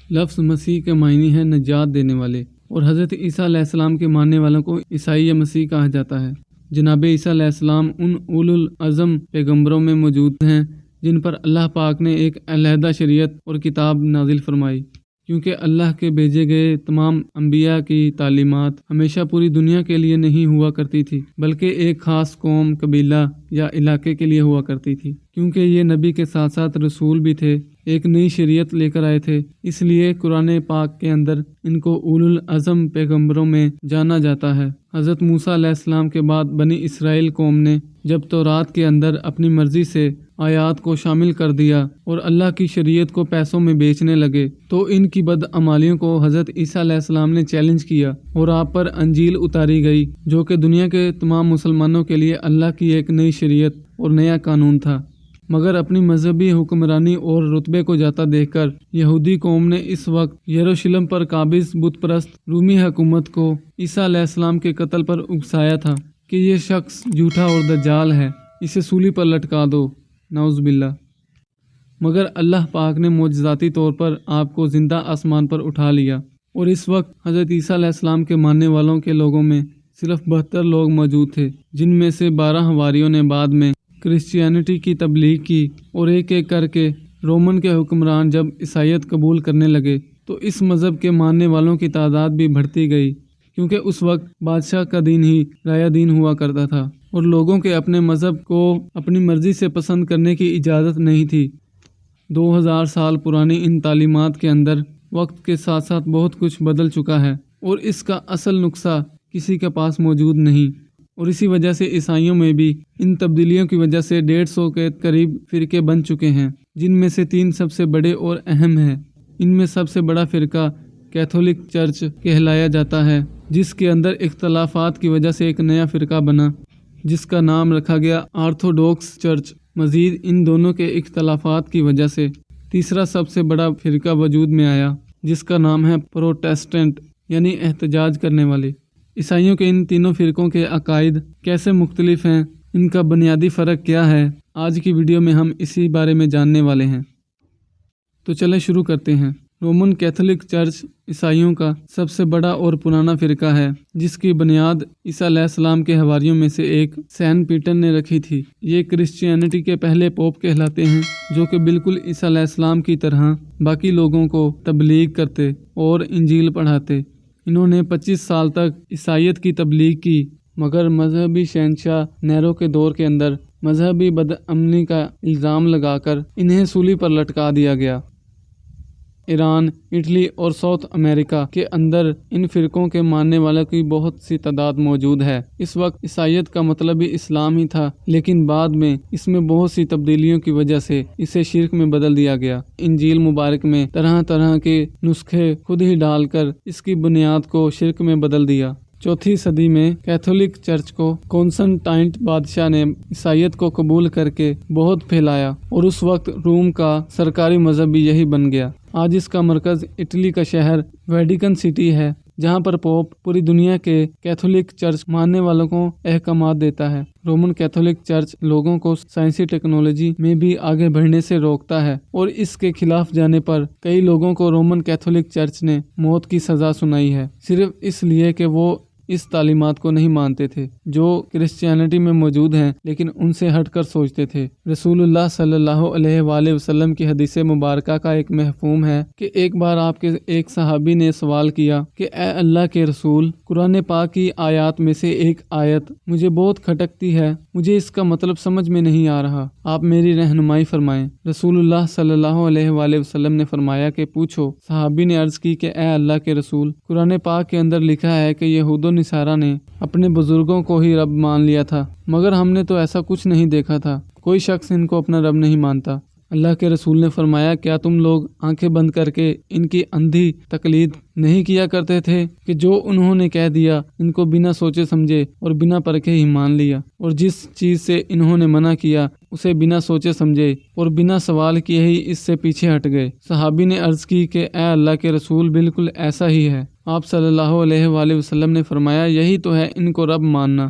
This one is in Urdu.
لفظ مسیح کے معنی ہے نجات دینے والے، اور حضرت عیسیٰ علیہ السلام کے ماننے والوں کو عیسائی یا مسیح کہا جاتا ہے۔ جناب عیسیٰ علیہ السلام ان اولو العزم پیغمبروں میں موجود ہیں جن پر اللہ پاک نے ایک علیحدہ شریعت اور کتاب نازل فرمائی، کیونکہ اللہ کے بھیجے گئے تمام انبیاء کی تعلیمات ہمیشہ پوری دنیا کے لیے نہیں ہوا کرتی تھی، بلکہ ایک خاص قوم، قبیلہ یا علاقے کے لیے ہوا کرتی تھی۔ کیونکہ یہ نبی کے ساتھ ساتھ رسول بھی تھے، ایک نئی شریعت لے کر آئے تھے، اس لیے قرآن پاک کے اندر ان کو اولو العزم پیغمبروں میں جانا جاتا ہے۔ حضرت موسیٰ علیہ السلام کے بعد بنی اسرائیل قوم نے جب تورات کے اندر اپنی مرضی سے آیات کو شامل کر دیا اور اللہ کی شریعت کو پیسوں میں بیچنے لگے، تو ان کی بدعمالیوں کو حضرت عیسیٰ علیہ السلام نے چیلنج کیا اور آپ پر انجیل اتاری گئی، جو کہ دنیا کے تمام مسلمانوں کے لیے اللہ کی ایک نئی شریعت اور نیا قانون تھا۔ مگر اپنی مذہبی حکمرانی اور رتبے کو جاتا دیکھ کر یہودی قوم نے اس وقت یروشلم پر قابض بت پرست رومی حکومت کو عیسیٰ علیہ السلام کے قتل پر اکسایا تھا کہ یہ شخص جھوٹا اور دجال ہے، اسے سولی پر لٹکا دو، نعوذ باللہ۔ مگر اللہ پاک نے معجزاتی طور پر آپ کو زندہ آسمان پر اٹھا لیا، اور اس وقت حضرت عیسیٰ علیہ السلام کے ماننے والوں کے لوگوں میں صرف 72 لوگ موجود تھے، جن میں سے 12 حواریوں نے بعد میں کرسچینٹی کی تبلیغ کی، اور ایک ایک کر کے رومن کے حکمران جب عیسائیت قبول کرنے لگے تو اس مذہب کے ماننے والوں کی تعداد بھی بڑھتی گئی، کیونکہ اس وقت بادشاہ کا دین ہی رایا دین ہوا کرتا تھا اور لوگوں کے اپنے مذہب کو اپنی مرضی سے پسند کرنے کی اجازت نہیں تھی۔ 2000 سال پرانی ان تعلیمات کے اندر وقت کے ساتھ ساتھ بہت کچھ بدل چکا ہے، اور اس کا اصل نسخہ کسی کے پاس موجود نہیں، اور اسی وجہ سے عیسائیوں میں بھی ان تبدیلیوں کی وجہ سے 150 کے قریب فرقے بن چکے ہیں، جن میں سے 3 سب سے بڑے اور اہم ہیں۔ ان میں سب سے بڑا فرقہ کیتھولک چرچ کہلایا جاتا ہے، جس کے اندر اختلافات کی وجہ سے ایک نیا فرقہ بنا جس کا نام رکھا گیا آرتھوڈوکس چرچ۔ مزید ان دونوں کے اختلافات کی وجہ سے تیسرا سب سے بڑا فرقہ وجود میں آیا، جس کا نام ہے پروٹیسٹنٹ، یعنی احتجاج کرنے والے۔ عیسائیوں کے ان تینوں فرقوں کے عقائد کیسے مختلف ہیں، ان کا بنیادی فرق کیا ہے، آج کی ویڈیو میں ہم اسی بارے میں جاننے والے ہیں۔ تو چلیں شروع کرتے ہیں۔ رومن کیتھولک چرچ عیسائیوں کا سب سے بڑا اور پرانا فرقہ ہے، جس کی بنیاد عیسیٰ علیہ السلام کے حواریوں میں سے ایک سینٹ پیٹر نے رکھی تھی۔ یہ کرسچینٹی کے پہلے پوپ کہلاتے ہیں، جو کہ بالکل عیسیٰ علیہ السلام کی طرح باقی لوگوں کو تبلیغ کرتے اور انجیل پڑھاتے۔ انہوں نے 25 سال تک عیسائیت کی تبلیغ کی، مگر مذہبی شہنشاہ نیرو کے دور کے اندر مذہبی بدعملی کا الزام لگا کر انہیں سولی پر لٹکا دیا گیا۔ ایران، اٹلی اور ساؤتھ امریکہ کے اندر ان فرقوں کے ماننے والوں کی بہت سی تعداد موجود ہے۔ اس وقت عیسائیت کا مطلب ہی اسلام ہی تھا، لیکن بعد میں اس میں بہت سی تبدیلیوں کی وجہ سے اسے شرک میں بدل دیا گیا۔ انجیل مبارک میں طرح طرح کے نسخے خود ہی ڈال کر اس کی بنیاد کو شرک میں بدل دیا۔ 4 صدی میں کیتھولک چرچ کو کونسٹنٹائن بادشاہ نے عیسائیت کو قبول کر کے بہت پھیلایا، اور اس وقت روم کا سرکاری مذہب بھی یہی بن گیا۔ آج اس کا مرکز اٹلی کا شہر ویٹیکن سٹی ہے، جہاں پر پوپ پوری دنیا کے کیتھولک چرچ ماننے والوں کو احکامات دیتا ہے۔ رومن کیتھولک چرچ لوگوں کو سائنسی ٹیکنالوجی میں بھی آگے بڑھنے سے روکتا ہے، اور اس کے خلاف جانے پر کئی لوگوں کو رومن کیتھولک چرچ نے موت کی سزا سنائی ہے، صرف اس لیے کہ وہ اس تعلیمات کو نہیں مانتے تھے جو کرسچینٹی میں موجود ہیں، لیکن ان سے ہٹ کر سوچتے تھے۔ رسول اللہ صلی اللہ علیہ وآلہ وسلم کی حدیث مبارکہ کا ایک مفہوم ہے کہ ایک بار آپ کے ایک صحابی نے سوال کیا کہ اے اللہ کے رسول، قرآن پاک کی آیات میں سے ایک آیت مجھے بہت کھٹکتی ہے، مجھے اس کا مطلب سمجھ میں نہیں آ رہا، آپ میری رہنمائی فرمائیں۔ رسول اللہ صلی اللہ علیہ وآلہ وسلم نے فرمایا کہ پوچھو۔ صحابی نے عرض کی کہ اے اللہ کے رسول، قرآن پاک کے اندر لکھا ہے کہ یہود و نصارہ نے اپنے بزرگوں کو ہی رب مان لیا تھا، مگر ہم نے تو ایسا کچھ نہیں دیکھا تھا، کوئی شخص ان کو اپنا رب نہیں مانتا۔ اللہ کے رسول نے فرمایا، کیا تم لوگ آنکھیں بند کر کے ان کی اندھی تقلید نہیں کیا کرتے تھے کہ جو انہوں نے کہہ دیا ان کو بنا سوچے سمجھے اور بنا پرکھے ہی مان لیا، اور جس چیز سے انہوں نے منع کیا اسے بنا سوچے سمجھے اور بنا سوال کیے ہی اس سے پیچھے ہٹ گئے۔ صحابی نے عرض کی کہ اے اللہ کے رسول، بالکل ایسا ہی ہے۔ آپ صلی اللہ علیہ وآلہ وسلم نے فرمایا، یہی تو ہے ان کو رب ماننا۔